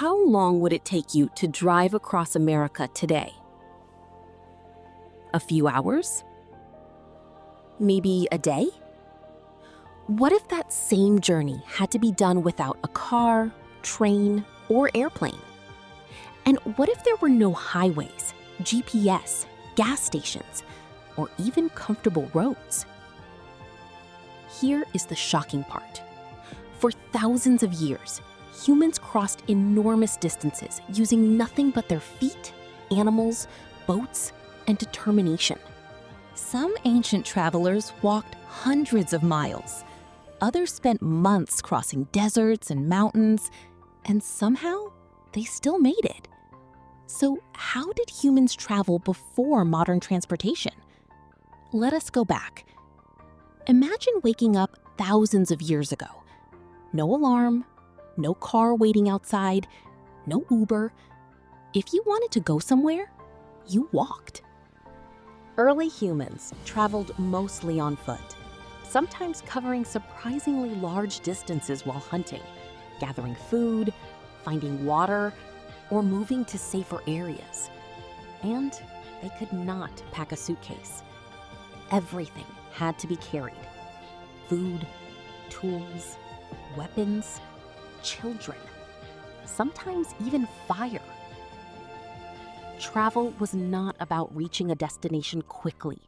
How long would it take you to drive across America today? A few hours? Maybe a day? What if that same journey had to be done without a car, train, or airplane? And what if there were no highways, GPS, gas stations, or even comfortable roads? Here is the shocking part. For thousands of years, humans crossed enormous distances using nothing but their feet, animals, boats, and determination. Some ancient travelers walked hundreds of miles. Others spent months crossing deserts and mountains, and somehow they still made it. So how did humans travel before modern transportation? Let us go back. Imagine waking up thousands of years ago. No alarm, no car waiting outside, no Uber. If you wanted to go somewhere, you walked. Early humans traveled mostly on foot, sometimes covering surprisingly large distances while hunting, gathering food, finding water, or moving to safer areas. And they could not pack a suitcase. Everything had to be carried. Food, tools, weapons, children, sometimes even fire. Travel was not about reaching a destination quickly.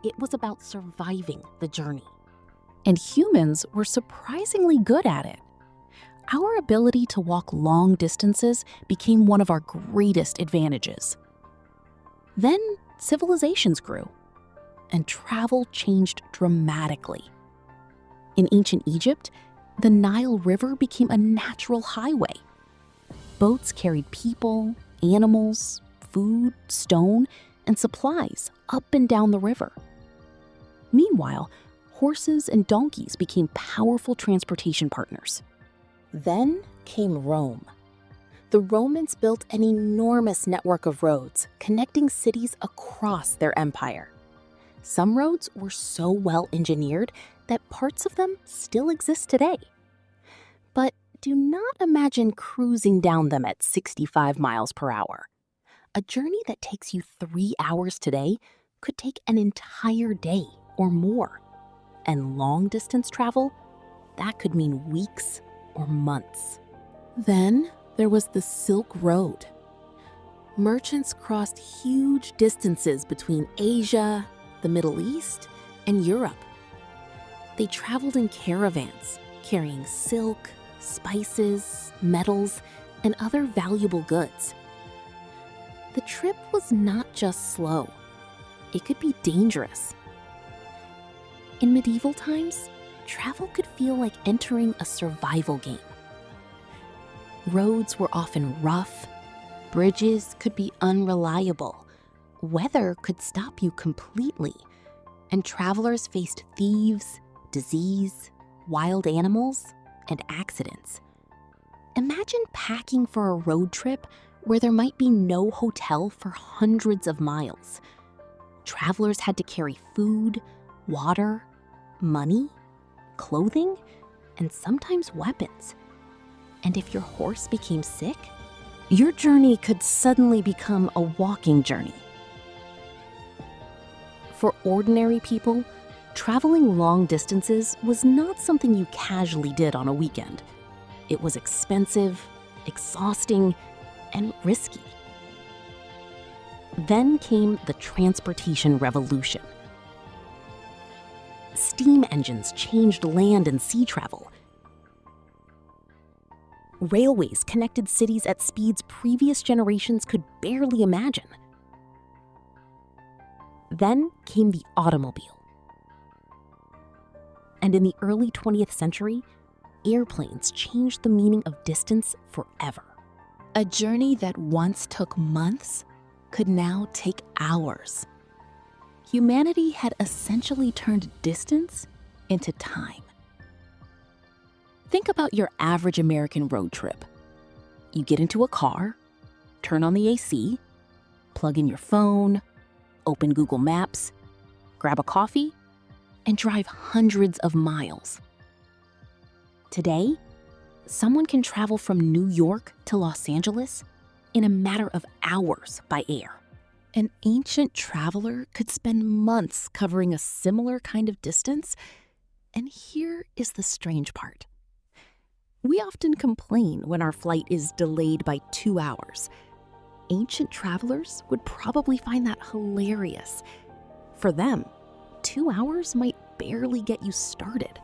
It was about surviving the journey. And humans were surprisingly good at it. Our ability to walk long distances became one of our greatest advantages. Then civilizations grew, and travel changed dramatically. In ancient Egypt, the Nile River became a natural highway. Boats carried people, animals, food, stone, and supplies up and down the river. Meanwhile, horses and donkeys became powerful transportation partners. Then came Rome. The Romans built an enormous network of roads connecting cities across their empire. Some roads were so well engineered that parts of them still exist today. But do not imagine cruising down them at 65 miles per hour. A journey that takes you 3 hours today could take an entire day or more. And long-distance travel, that could mean weeks or months. Then there was the Silk Road. Merchants crossed huge distances between Asia, the Middle East, and Europe. They traveled in caravans, carrying silk, spices, metals, and other valuable goods. The trip was not just slow. It could be dangerous. In medieval times, travel could feel like entering a survival game. Roads were often rough, bridges could be unreliable, weather could stop you completely, and travelers faced thieves, disease, wild animals, and accidents. Imagine packing for a road trip where there might be no hotel for hundreds of miles. Travelers had to carry food, water, money, clothing, and sometimes weapons. And if your horse became sick, your journey could suddenly become a walking journey. For ordinary people, traveling long distances was not something you casually did on a weekend. It was expensive, exhausting, and risky. Then came the transportation revolution. Steam engines changed land and sea travel. Railways connected cities at speeds previous generations could barely imagine. Then came the automobile. And in the early 20th century, airplanes changed the meaning of distance forever. A journey that once took months could now take hours. Humanity had essentially turned distance into time. Think about your average American road trip. You get into a car, turn on the AC, plug in your phone, open Google Maps, grab a coffee, and drive hundreds of miles. Today, someone can travel from New York to Los Angeles in a matter of hours by air. An ancient traveler could spend months covering a similar kind of distance. And here is the strange part. We often complain when our flight is delayed by 2 hours. Ancient travelers would probably find that hilarious. For them, 2 hours might barely get you started.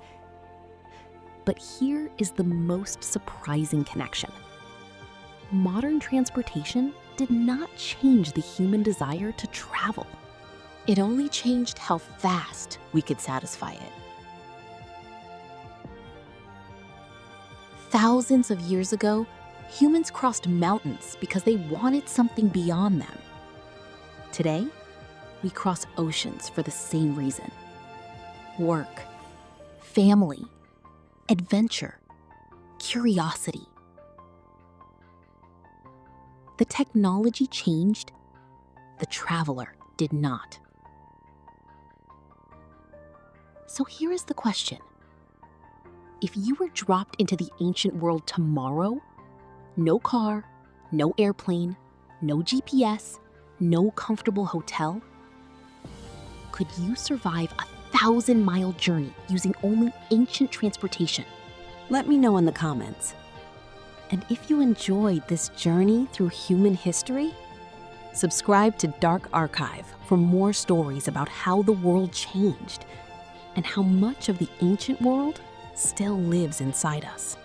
But here is the most surprising connection. Modern transportation did not change the human desire to travel. It only changed how fast we could satisfy it. Thousands of years ago, humans crossed mountains because they wanted something beyond them. Today, we cross oceans for the same reason: work, family, adventure, curiosity. The technology changed, the traveler did not. So here is the question. If you were dropped into the ancient world tomorrow, no car, no airplane, no GPS, no comfortable hotel, could you survive a 1,000-mile journey using only ancient transportation? Let me know in the comments. And if you enjoyed this journey through human history, subscribe to Dark Archive for more stories about how the world changed and how much of the ancient world still lives inside us.